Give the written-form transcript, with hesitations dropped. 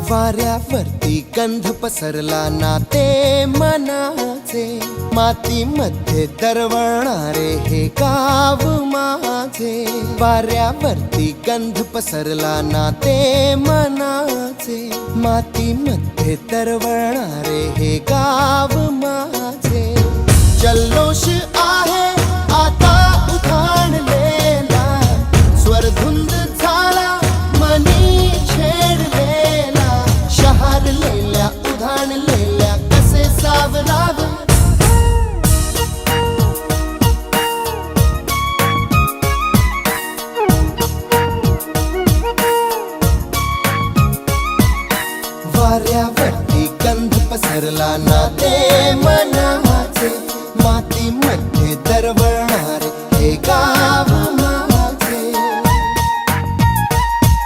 वाऱ्यावरती गंध पसरला ना ते मनाचे, मातीमध्ये तरवणारे हे गाव माझे. वाऱ्यावरती गंध पसरला ना ते मनाचे, मातीमध्ये तरवणारे हे गाव माझे. जल्लोष आहे आता उधाणलेला, स्वरधुंद झाला मनी छेडलेला. शहारलेल्या उधाणलेल्या कसे सावरावे. वाऱ्यावरती गंध पसरला ना ते मना